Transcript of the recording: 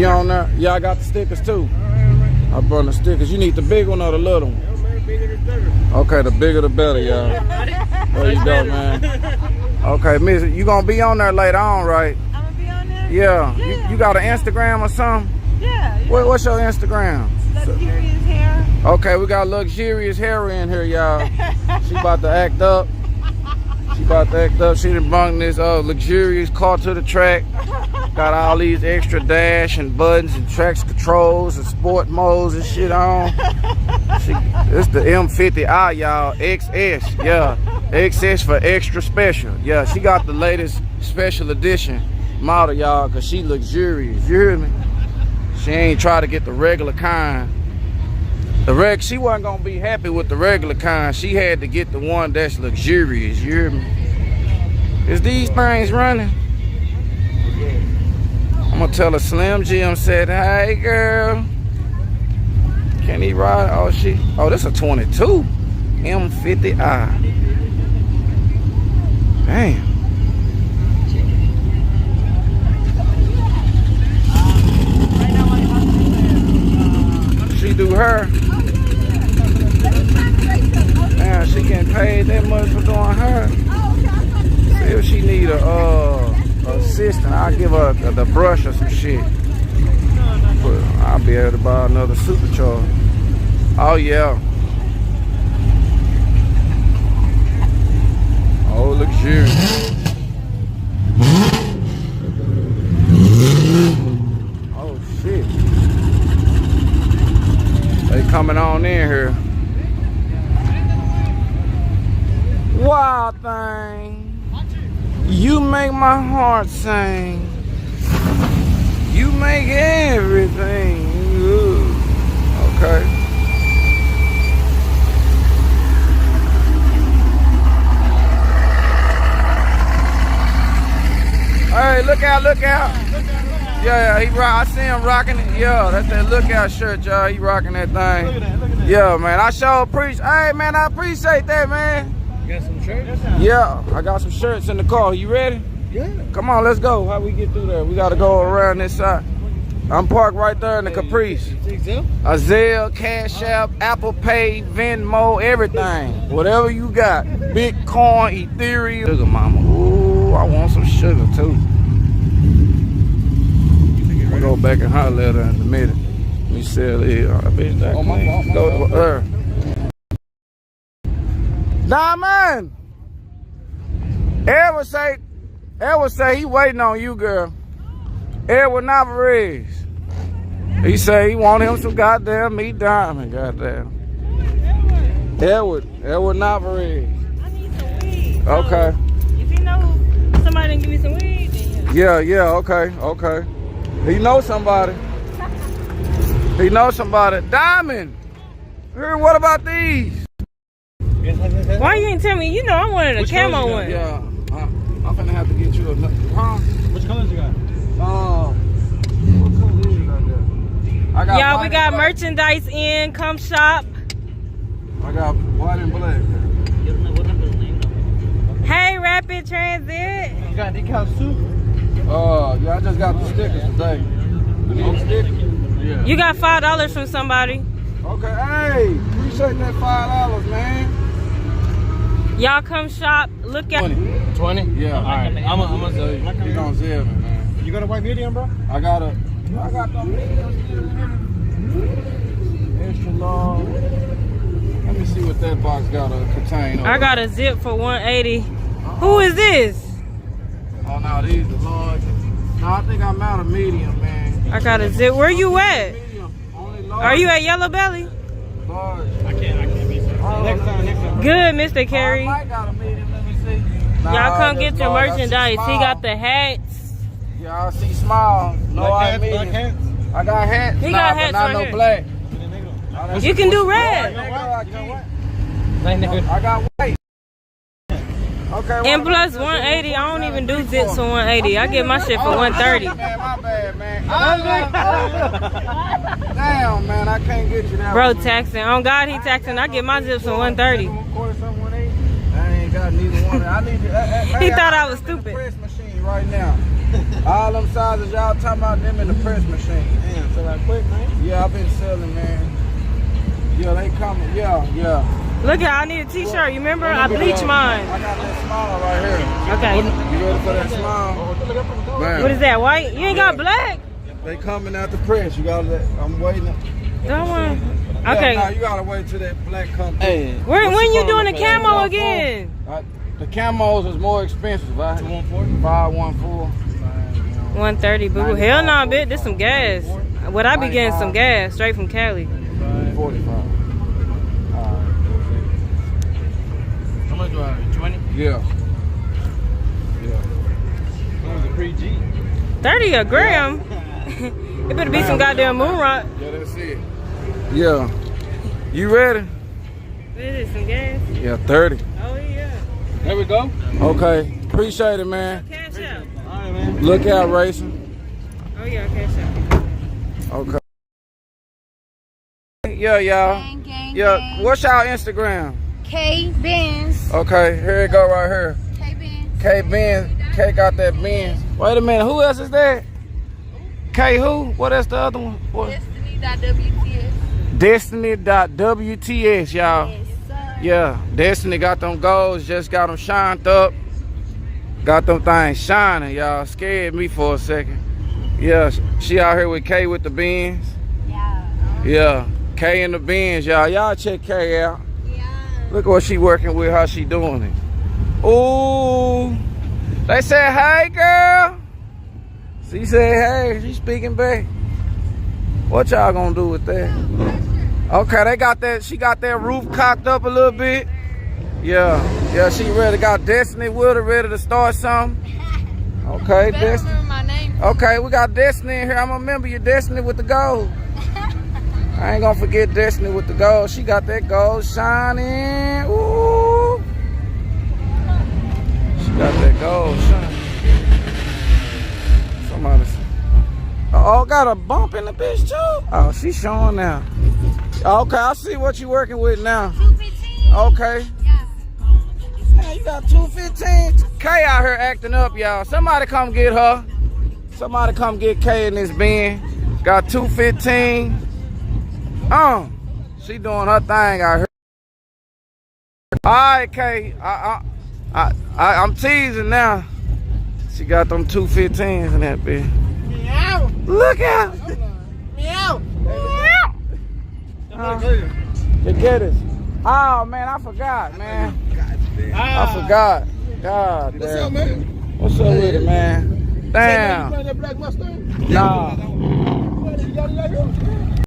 You on there? Yeah, I got the stickers too. I brought the stickers. You need the big one or the little one? Okay, the bigger the better, y'all. There you go, man. Okay, Miss, you gonna be on there later on, right? I'm gonna be on there? Yeah. You got an Instagram or something? Yeah. What's your Instagram? Luxurious hair. Okay, we got luxurious hair in here, y'all. She about to act up. She done brung this luxurious car to the track. Got all these extra dash and buttons and traction controls and sport modes and shit on. It's the M50i, y'all. XS, yeah. XS for extra special. Yeah, she got the latest special edition model, y'all, because she luxurious. You hear me? She ain't try to get the regular kind. She wasn't gonna be happy with the regular kind. She had to get the one that's luxurious. You hear me? Is these things running? I'm gonna tell her Slim Jim said, "Hey girl, can he ride?" Oh, this a 22 M50i. Damn. She do her. Damn, she getting paid that much for doing her. See if she need a assistant, I'll give her the brush or some shit. But I'll be able to buy another supercharger. Oh yeah. Oh, luxurious. Oh shit. They coming on in here. Wild thing. You make my heart sing. You make everything. Ooh. Okay. Hey, look out, look out. Yeah, I see him rocking it. Yeah, that's that lookout shirt, y'all. He rocking that thing. Look at that. Yeah, man, I sure appreciate. Hey, man, I appreciate that, man. You got some shirts? Yeah, I got some shirts in the car. You ready? Yeah. Come on, let's go. How we get through there? We got to go around this side. I'm parked right there in the Caprice. A Zelle, Cash App, Apple Pay, Venmo, everything. Whatever you got. Bitcoin, Ethereum. Sugar mama. Ooh, I want some sugar too. We'll go back and holler at her in a minute. Let me sell it. I bet that clean. Go with her. Diamond! Edward say he waiting on you, girl. Edward Navarez. He say he want him some goddamn meat diamond, goddamn. Edward Navarez. I need some weed. Okay. If you know somebody can give me some weed, then Yeah, okay. He knows somebody. He knows somebody. Diamond! Here, what about these? why you ain't tell me? You know I wanted a camo one. Yeah, I'm finna have to get you another. Huh? Which colors you got? What color is you got there? I got Y'all, we got merchandise in. Come shop. I got white and black. Hey, Rapid Transit. You got decals too? Yeah, I just got the stickers today. You need stickers? Yeah. You got $5 from somebody. Okay, hey, appreciate that $5, man. Y'all come shop. Look at 20? Yeah. All right. I'm gonna sell you. You gonna sell me, man. You got a white medium, bro? I got the medium extra large. Let me see what that box got to contain. I got a zip for 180. Who is this? Oh no, these are large. No, I think I'm out of medium, man. I got a zip. Where you at? Medium. Only large. Are you at Yello Belly? Large. I can't be sure. Next time. Good, Mr. Carey. I got a medium, let me see. Y'all come get your merchandise. He got the hats. Yeah, I see small. No, I medium. Black hats? I got hats. He got hats not right no here. black. You can do red. I got white. Okay. And plus 180, I don't even do zips for 180. I get my shit for 130. Man, my bad, man. Damn, man, I can't get you that. Bro, taxing. On God, he taxing. I get my zips for 130. I ain't got neither one. I need to. He thought I was stupid. Press machine right now. All them sizes y'all talking about them in the press machine. Damn, so that quick, man. Yeah, I've been selling, man. Yeah, they coming. Yeah. Look at, I need a t-shirt. You remember? I bleached mine. I got that smile right here. Okay. You ready for that smile? Man. What is that, white? You ain't got black? They coming out the press. You gotta let, I'm waiting. Don't want. Yeah, Okay. nah, you gotta wait till that black comes. Hey. When you doing the camo again? The camos is more expensive, right? 214? 514. 130, boo. Hell nah, bitch. This some gas. What I be getting some gas straight from Cali. 45. How much do I have? 20? Yeah. That was a pre-G. 30 a gram. It better be some goddamn moon rock. Yeah, that's it. Yeah. You ready? What is it, some gas? Yeah, 30. Oh, yeah. There we go. Okay. Appreciate it, man. Cash out. All right, man. Look out, racing. Oh, yeah, cash out. Okay. Yeah, y'all. Gang, Yeah. gang. What's y'all Instagram? K Benz. Okay, here it go right here. K Benz. K Benz. K got that Benz. Wait a minute. Who else is that? K who? What is the other one? What? Destiny.wts. Destiny.wts, y'all. Yes, sir. Yeah, Destiny got them goals, just got them shined up. Got them things shining, y'all. Scared me for a second. Yeah, she out here with K with the Benz. Yeah. Yeah, K in the Benz, y'all. Y'all check K out. Yeah. Look what she working with, how she doing it. Ooh, they said, hey, girl. She said, hey, she speaking back. What y'all gonna do with that? Okay, they got that, she got that roof cocked up a little bit. Yeah, she ready. Got Destiny with her, ready to start something. Okay, Better Destiny. remember my name. Okay, we got Destiny in here. I'm gonna remember your Destiny with the gold. I ain't gonna forget Destiny with the gold. She got that gold shining. Ooh. She got that gold shining. Somebody. Oh, got a bump in the bitch too? Oh, she's showing now. Okay, I see what you working with now. 215. Okay. Yeah. Hey, you got 215. K out here acting up, y'all. Somebody come get her. Somebody come get K in this bin. Got 215. She doing her thing out here. All right, K. I'm teasing now. She got them 215s in that bitch. Meow. Look out. Meow. The getters. Oh man, I forgot, man. I forgot. God What's damn. up, man? What's up with it, man? You Damn. playing that Black Mustang? Nah. You got it like here?